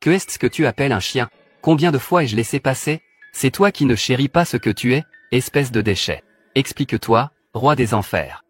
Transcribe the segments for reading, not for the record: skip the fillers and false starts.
Que est-ce que tu appelles un chien? Combien de fois ai-je laissé passer? C'est toi qui ne chéris pas ce que tu es, espèce de déchet. Explique-toi, roi des enfers.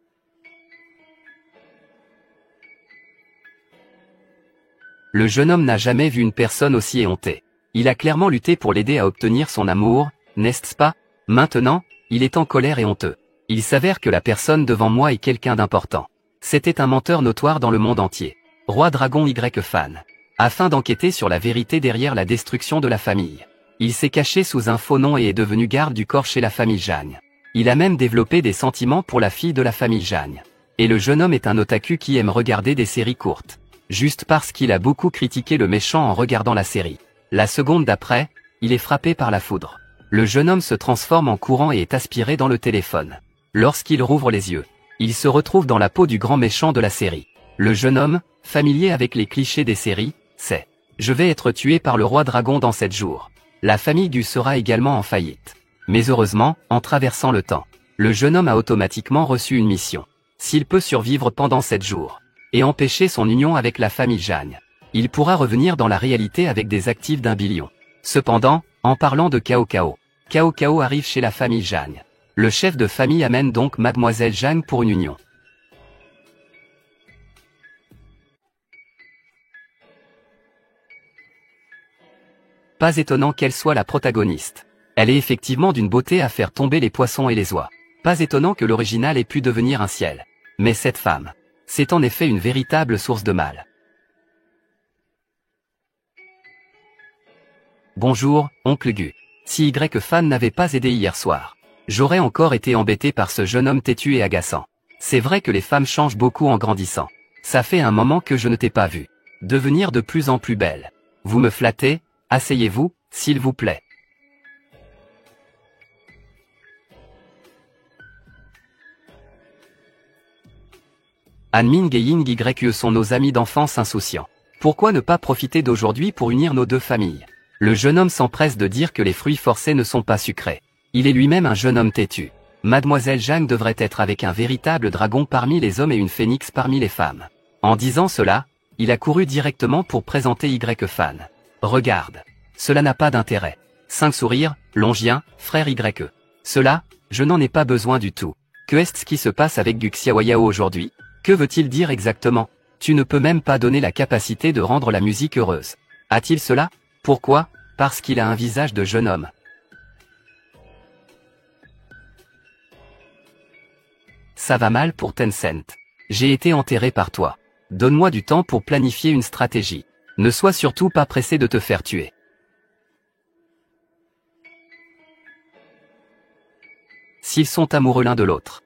Le jeune homme n'a jamais vu une personne aussi éhontée. Il a clairement lutté pour l'aider à obtenir son amour, n'est-ce pas? Maintenant, il est en colère et honteux. Il s'avère que la personne devant moi est quelqu'un d'important. C'était un menteur notoire dans le monde entier. Roi Dragon Y fan. Afin d'enquêter sur la vérité derrière la destruction de la famille. Il s'est caché sous un faux nom et est devenu garde du corps chez la famille Jagne. Il a même développé des sentiments pour la fille de la famille Jagne. Et le jeune homme est un otaku qui aime regarder des séries courtes. Juste parce qu'il a beaucoup critiqué le méchant en regardant la série. La seconde d'après, il est frappé par la foudre. Le jeune homme se transforme en courant et est aspiré dans le téléphone. Lorsqu'il rouvre les yeux, il se retrouve dans la peau du grand méchant de la série. Le jeune homme, familier avec les clichés des séries, sait. Je vais être tué par le roi dragon dans 7 jours. La famille Gu sera également en faillite. Mais heureusement, en traversant le temps, le jeune homme a automatiquement reçu une mission. S'il peut survivre pendant 7 jours, et empêcher son union avec la famille Jagne, il pourra revenir dans la réalité avec des actifs d'1 billion. Cependant, en parlant de Cao Cao arrive chez la famille Jagne. Le chef de famille amène donc Mademoiselle Jagne pour une union. Pas étonnant qu'elle soit la protagoniste. Elle est effectivement d'une beauté à faire tomber les poissons et les oies. Pas étonnant que l'original ait pu devenir un ciel. Mais cette femme, c'est en effet une véritable source de mal. Bonjour, oncle Gu. Si Y fan n'avait pas aidé hier soir, j'aurais encore été embêté par ce jeune homme têtu et agaçant. C'est vrai que les femmes changent beaucoup en grandissant. Ça fait un moment que je ne t'ai pas vu devenir de plus en plus belle. Vous me flattez? Asseyez-vous, s'il vous plaît. Anmin et Ying Y sont nos amis d'enfance insouciants. Pourquoi ne pas profiter d'aujourd'hui pour unir nos deux familles? Le jeune homme s'empresse de dire que les fruits forcés ne sont pas sucrés. Il est lui-même un jeune homme têtu. Mademoiselle Jagne devrait être avec un véritable dragon parmi les hommes et une phénix parmi les femmes. En disant cela, il a couru directement pour présenter Y fan. Regarde. Cela n'a pas d'intérêt. 5 sourires, Longien, frère Y. Cela, je n'en ai pas besoin du tout. Que est-ce qui se passe avec Gu Xiaoyao aujourd'hui? Que veut-il dire exactement? Tu ne peux même pas donner la capacité de rendre la musique heureuse. A-t-il cela? Pourquoi? Parce qu'il a un visage de jeune homme. Ça va mal pour Tencent. J'ai été enterré par toi. Donne-moi du temps pour planifier une stratégie. Ne sois surtout pas pressé de te faire tuer. S'ils sont amoureux l'un de l'autre.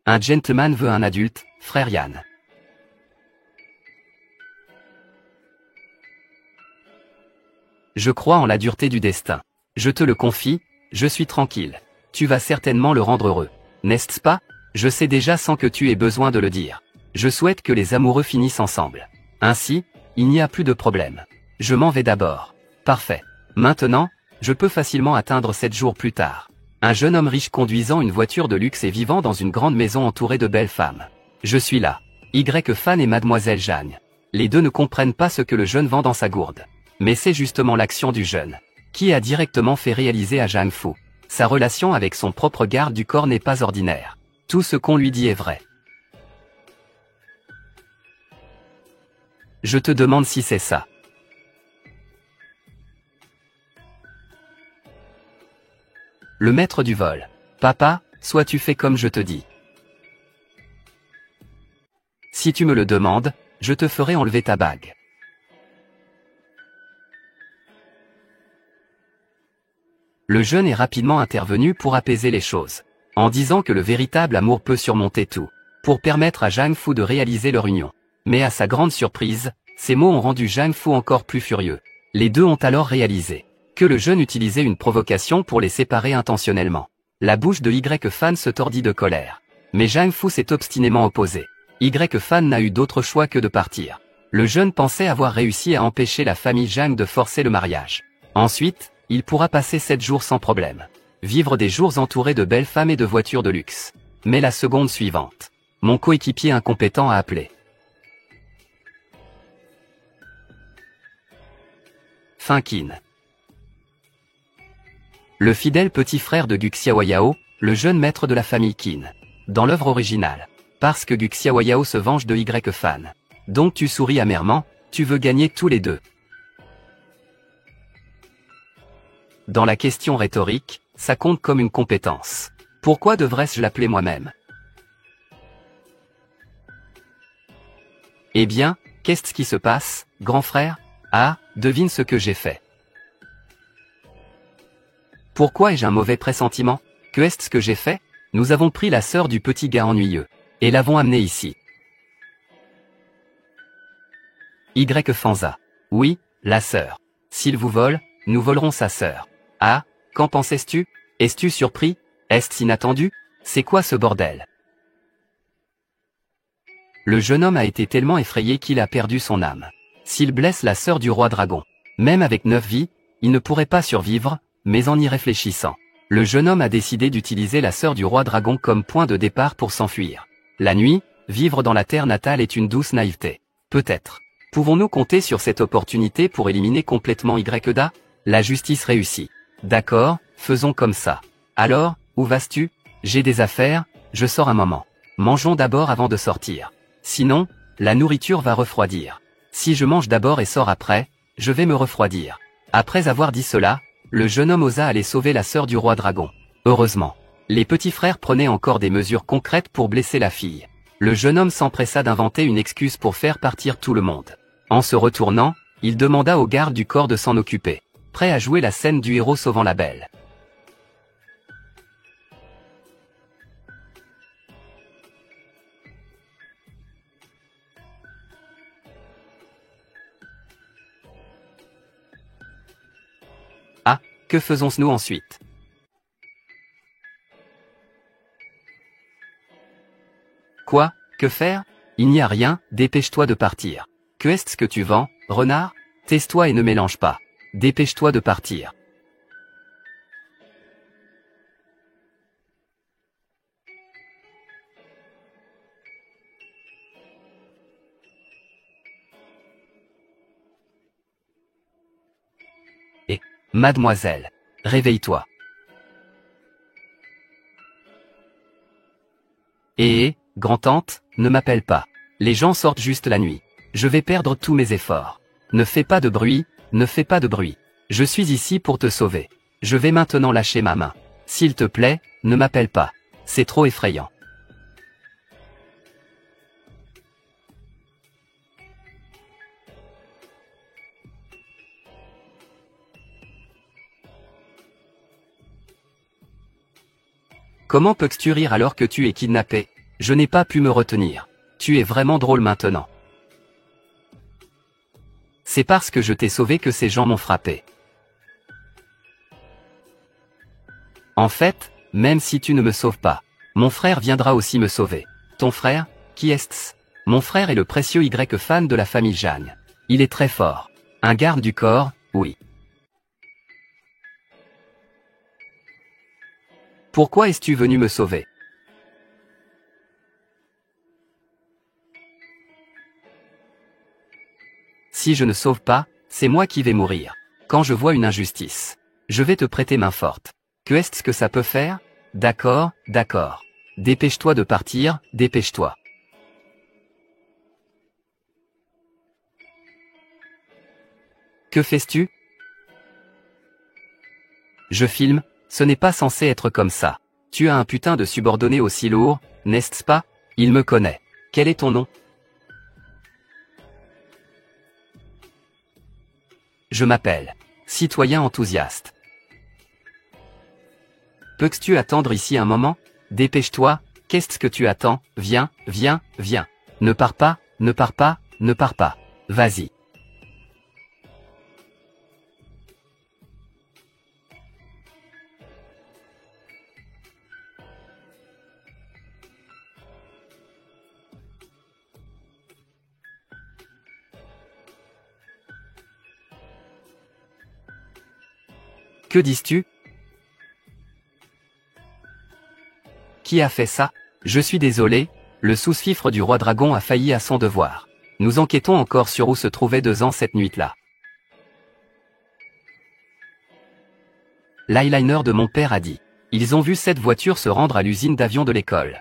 Un gentleman veut un adulte, frère Yann. Je crois en la dureté du destin. Je te le confie, je suis tranquille. Tu vas certainement le rendre heureux. N'est-ce pas? Je sais déjà sans que tu aies besoin de le dire. Je souhaite que les amoureux finissent ensemble. Ainsi, il n'y a plus de problème. Je m'en vais d'abord. Parfait. Maintenant, je peux facilement atteindre 7 jours plus tard. Un jeune homme riche conduisant une voiture de luxe et vivant dans une grande maison entourée de belles femmes. Je suis là. Y fan et Mademoiselle Jagne. Les deux ne comprennent pas ce que le jeune vend dans sa gourde. Mais c'est justement l'action du jeune qui a directement fait réaliser à Zhang Fu. Sa relation avec son propre garde du corps n'est pas ordinaire. Tout ce qu'on lui dit est vrai. Je te demande si c'est ça. Le maître du vol. Papa, soit tu fais comme je te dis. Si tu me le demandes, je te ferai enlever ta bague. Le jeune est rapidement intervenu pour apaiser les choses, en disant que le véritable amour peut surmonter tout, pour permettre à Zhang Fu de réaliser leur union. Mais à sa grande surprise, ces mots ont rendu Zhang Fu encore plus furieux. Les deux ont alors réalisé que le jeune utilisait une provocation pour les séparer intentionnellement. La bouche de Y fan se tordit de colère. Mais Zhang Fu s'est obstinément opposé. Y fan n'a eu d'autre choix que de partir. Le jeune pensait avoir réussi à empêcher la famille Zhang de forcer le mariage. Ensuite, Il pourra passer 7 jours sans problème. Vivre des jours entourés de belles femmes et de voitures de luxe. Mais la seconde suivante. Mon coéquipier incompétent a appelé. Fin Qin. Le fidèle petit frère de Gu Xiaoyao, le jeune maître de la famille Qin. Dans l'œuvre originale. Parce que Gu Xiaoyao se venge de Y fan. Donc tu souris amèrement, tu veux gagner tous les deux. Dans la question rhétorique, ça compte comme une compétence. Pourquoi devrais-je l'appeler moi-même? Eh bien, qu'est-ce qui se passe, grand frère? Ah, devine ce que j'ai fait. Pourquoi ai-je un mauvais pressentiment? Que est-ce que j'ai fait? Nous avons pris la sœur du petit gars ennuyeux. Et l'avons amenée ici. Y Fanza. Oui, la sœur. S'il vous vole, nous volerons sa sœur. Ah, qu'en pensais-tu? Es-tu surpris? Est-ce inattendu? C'est quoi ce bordel? Le jeune homme a été tellement effrayé qu'il a perdu son âme. S'il blesse la sœur du roi dragon, même avec 9 vies, il ne pourrait pas survivre, mais en y réfléchissant, le jeune homme a décidé d'utiliser la sœur du roi dragon comme point de départ pour s'enfuir. La nuit, vivre dans la terre natale est une douce naïveté. Peut-être. Pouvons-nous compter sur cette opportunité pour éliminer complètement Yda? La justice réussit. D'accord, faisons comme ça. Alors, où vas-tu? J'ai des affaires, je sors un moment. Mangeons d'abord avant de sortir. Sinon, la nourriture va refroidir. Si je mange d'abord et sors après, je vais me refroidir. Après avoir dit cela, le jeune homme osa aller sauver la sœur du roi dragon. Heureusement. Les petits frères prenaient encore des mesures concrètes pour blesser la fille. Le jeune homme s'empressa d'inventer une excuse pour faire partir tout le monde. En se retournant, il demanda au garde du corps de s'en occuper. Prêt à jouer la scène du héros sauvant la belle. Ah, que faisons-nous ensuite? Quoi? Que faire? Il n'y a rien, dépêche-toi de partir. Que est-ce que tu vends, renard? Tais-toi et ne mélange pas. Dépêche-toi de partir. Et, mademoiselle, réveille-toi. Grand-tante, ne m'appelle pas. Les gens sortent juste la nuit. Je vais perdre tous mes efforts. Ne fais pas de bruit, ne fais pas de bruit. Je suis ici pour te sauver. Je vais maintenant lâcher ma main. S'il te plaît, ne m'appelle pas. C'est trop effrayant. Comment peux-tu rire alors que tu es kidnappé? Je n'ai pas pu me retenir. Tu es vraiment drôle maintenant. C'est parce que je t'ai sauvé que ces gens m'ont frappé. En fait, même si tu ne me sauves pas, mon frère viendra aussi me sauver. Ton frère? Qui est-ce? Mon frère est le précieux Y fan de la famille Jeanne. Il est très fort. Un garde du corps, oui. Pourquoi es-tu venu me sauver? Si je ne sauve pas, c'est moi qui vais mourir. Quand je vois une injustice, je vais te prêter main forte. Que est-ce que ça peut faire? D'accord, d'accord. Dépêche-toi de partir, dépêche-toi. Que fais-tu? Je filme, ce n'est pas censé être comme ça. Tu as un putain de subordonné aussi lourd, n'est-ce pas? Il me connaît. Quel est ton nom? Je m'appelle citoyen enthousiaste. Peux-tu attendre ici un moment? Dépêche-toi, qu'est-ce que tu attends? Viens, viens, viens. Ne pars pas, ne pars pas, ne pars pas. Vas-y. Que dis-tu? Qui a fait ça? Je suis désolé, le sous-fifre du roi dragon a failli à son devoir. Nous enquêtons encore sur où se trouvait 2 ans cette nuit-là. L'eyeliner de mon père a dit. Ils ont vu cette voiture se rendre à l'usine d'avions de l'école.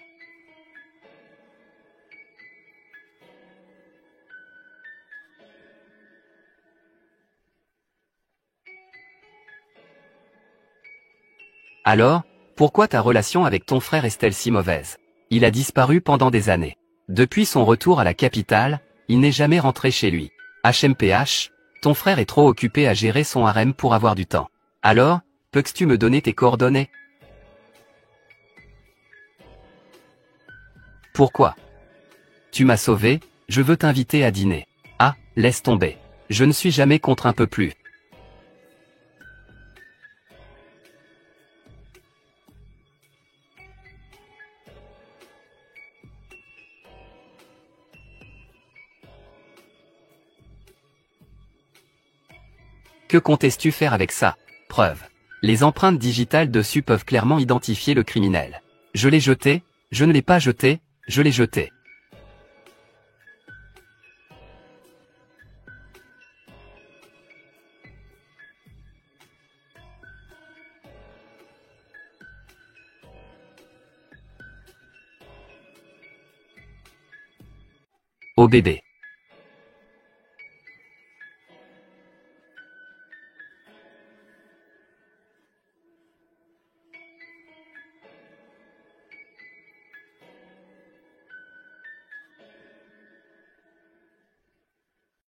Alors, pourquoi ta relation avec ton frère est-elle si mauvaise? Il a disparu pendant des années. Depuis son retour à la capitale, il n'est jamais rentré chez lui. HMPH, ton frère est trop occupé à gérer son harem pour avoir du temps. Alors, peux-tu me donner tes coordonnées? Pourquoi? Tu m'as sauvé, je veux t'inviter à dîner. Ah, laisse tomber. Je ne suis jamais contre un peu plus. Que comptes-tu faire avec ça? Preuve. Les empreintes digitales dessus peuvent clairement identifier le criminel. Je l'ai jeté, je ne l'ai pas jeté, je l'ai jeté. Oh bébé.